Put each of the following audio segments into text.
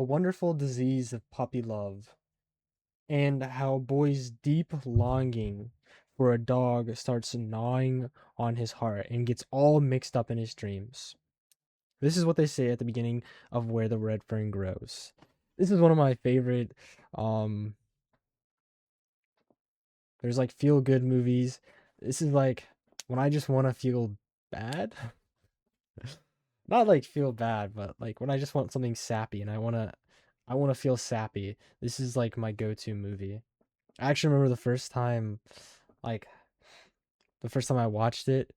A wonderful disease of puppy love, and how a boy's deep longing for a dog starts gnawing on his heart and gets all mixed up in his dreams. This is what they say at the beginning of Where the Red Fern Grows. This is one of my favorite. Um, there's like feel good movies. This is like when I just want to feel bad. Not like feel bad, but like when I just want something sappy and I wanna feel sappy. This is like my go-to movie. I actually remember like the first time I watched it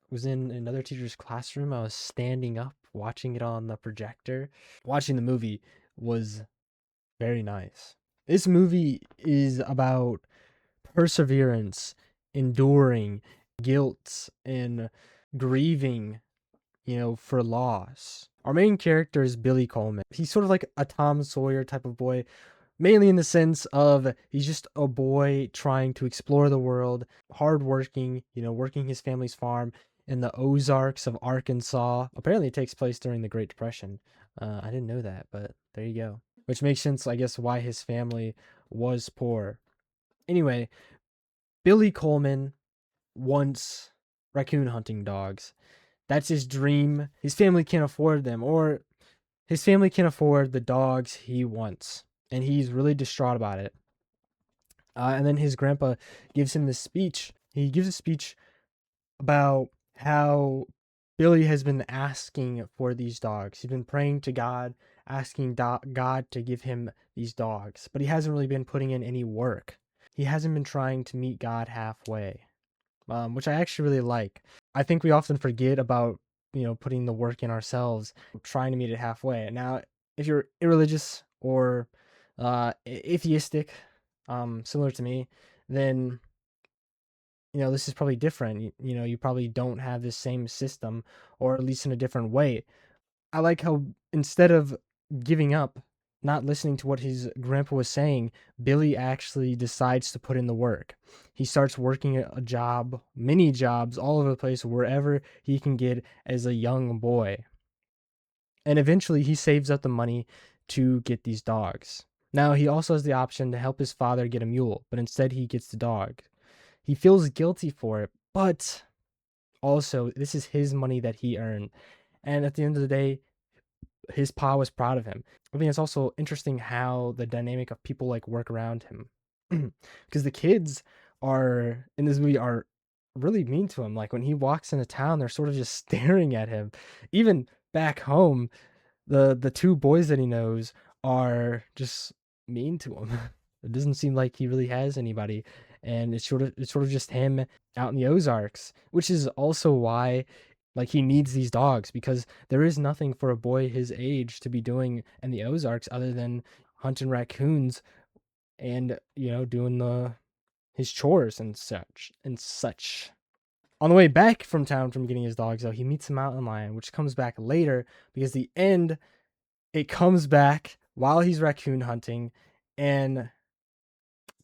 was in another teacher's classroom. I was standing up watching it on the projector. Watching the movie was very nice. This movie is about perseverance, enduring, guilt, and grieving, for loss. Our main character is Billy Coleman. He's sort of like a Tom Sawyer type of boy, mainly in the sense of he's just a boy trying to explore the world, hardworking, working his family's farm in the Ozarks of Arkansas. Apparently, it takes place during the Great Depression. I didn't know that, but there you go. Which makes sense, I guess, why his family was poor. Anyway, Billy Coleman wants raccoon hunting dogs. That's his dream. His family can't afford them, or his family can afford the dogs he wants, and he's really distraught about it. And then his grandpa gives him this speech. He gives a speech about how Billy has been asking for these dogs. He's been praying to God, asking God to give him these dogs, but he hasn't really been putting in any work. He hasn't been trying to meet God halfway, which I actually really like. I think we often forget about, putting the work in ourselves, trying to meet it halfway. Now, if you're irreligious or atheistic, similar to me, then this is probably different. You probably don't have this same system, or at least in a different way. I like how instead of giving up, not listening to what his grandpa was saying, Billy actually decides to put in the work. He starts working a job, many jobs all over the place, wherever he can get as a young boy. And eventually he saves up the money to get these dogs. Now he also has the option to help his father get a mule, but instead he gets the dog. He feels guilty for it, but also this is his money that he earned. And at the end of the day, his pa was proud of him. I think it's also interesting how the dynamic of people like work around him, because the kids are in this movie are really mean to him. Like when he walks into town, they're sort of just staring at him. Even back home, the two boys that he knows are just mean to him. It doesn't seem like he really has anybody, and it's sort of just him out in the Ozarks, which is also why like he needs these dogs, because there is nothing for a boy his age to be doing in the Ozarks other than hunting raccoons and doing the his chores and such. On the way back from town from getting his dogs, though, he meets a mountain lion, which comes back later because the end it comes back while he's raccoon hunting and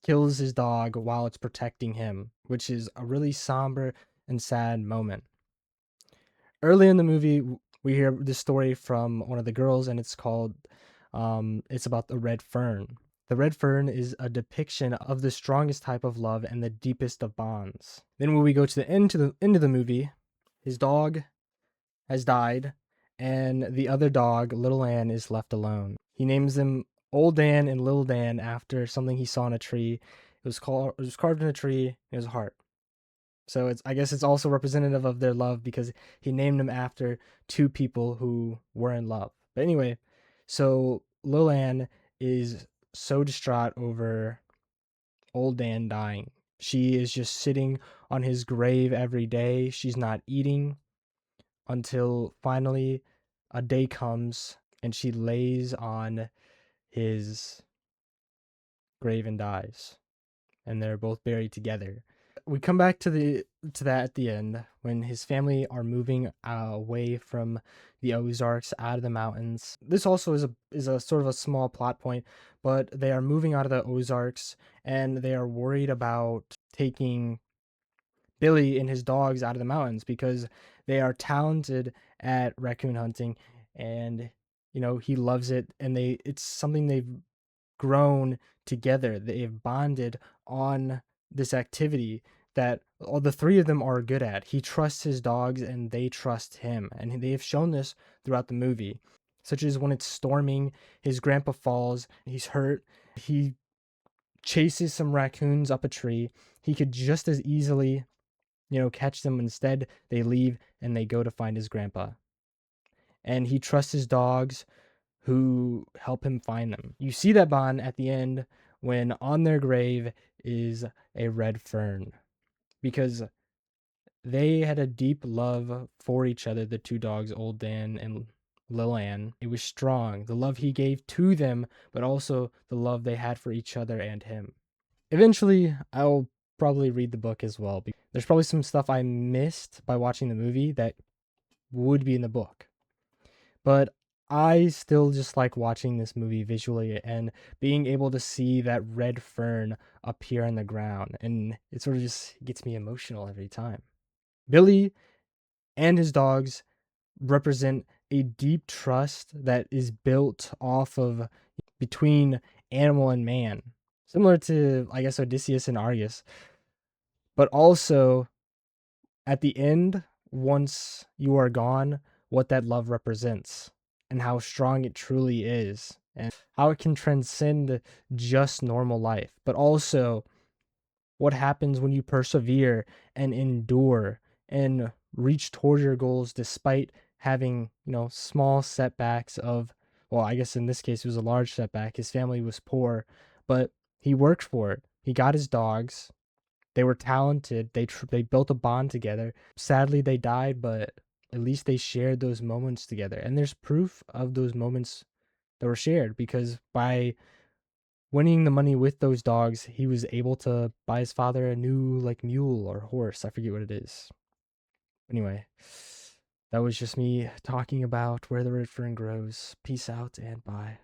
kills his dog while it's protecting him, which is a really somber and sad moment. Early in the movie, we hear this story from one of the girls, and it's about the red fern. The red fern is a depiction of the strongest type of love and the deepest of bonds. Then when we go to the end of the movie, his dog has died, and the other dog, Little Ann, is left alone. He names them Old Dan and Little Dan after something he saw in a tree. It was carved in a tree. It was a heart. So I guess it's also representative of their love because he named them after two people who were in love. But anyway, so Lil Ann is so distraught over old Dan dying. She is just sitting on his grave every day. She's not eating until finally a day comes and she lays on his grave and dies. And they're both buried together. We come back to that at the end when his family are moving away from the Ozarks out of the mountains. This also is a sort of a small plot point, but they are moving out of the Ozarks and they are worried about taking Billy and his dogs out of the mountains because they are talented at raccoon hunting, and he loves it, and it's something they've grown together. They've bonded on this activity that all the three of them are good at. He trusts his dogs and they trust him. And they have shown this throughout the movie, such as when it's storming, his grandpa falls, he's hurt. He chases some raccoons up a tree. He could just as easily, catch them. Instead, they leave and they go to find his grandpa. And he trusts his dogs who help him find them. You see that bond at the end when on their grave is a red fern, because they had a deep love for each other, the two dogs, Old Dan and Lil Ann. It was strong, the love he gave to them, but also the love they had for each other and him. Eventually, I'll probably read the book as well. There's probably some stuff I missed by watching the movie that would be in the book. But I still just like watching this movie visually and being able to see that red fern appear on the ground. And it sort of just gets me emotional every time. Billy and his dogs represent a deep trust that is built off of between animal and man, similar to, I guess, Odysseus and Argus, but also at the end, once you are gone, what that love represents and how strong it truly is and how it can transcend just normal life, but also what happens when you persevere and endure and reach toward your goals despite having, small setbacks of, well, I guess in this case it was a large setback. His family was poor, but he worked for it. He got his dogs. They were talented. They built a bond together. Sadly, they died, but at least they shared those moments together. And there's proof of those moments that were shared, because by winning the money with those dogs, he was able to buy his father a new like mule or horse. I forget what it is. Anyway, that was just me talking about Where the Red Fern Grows. Peace out and bye.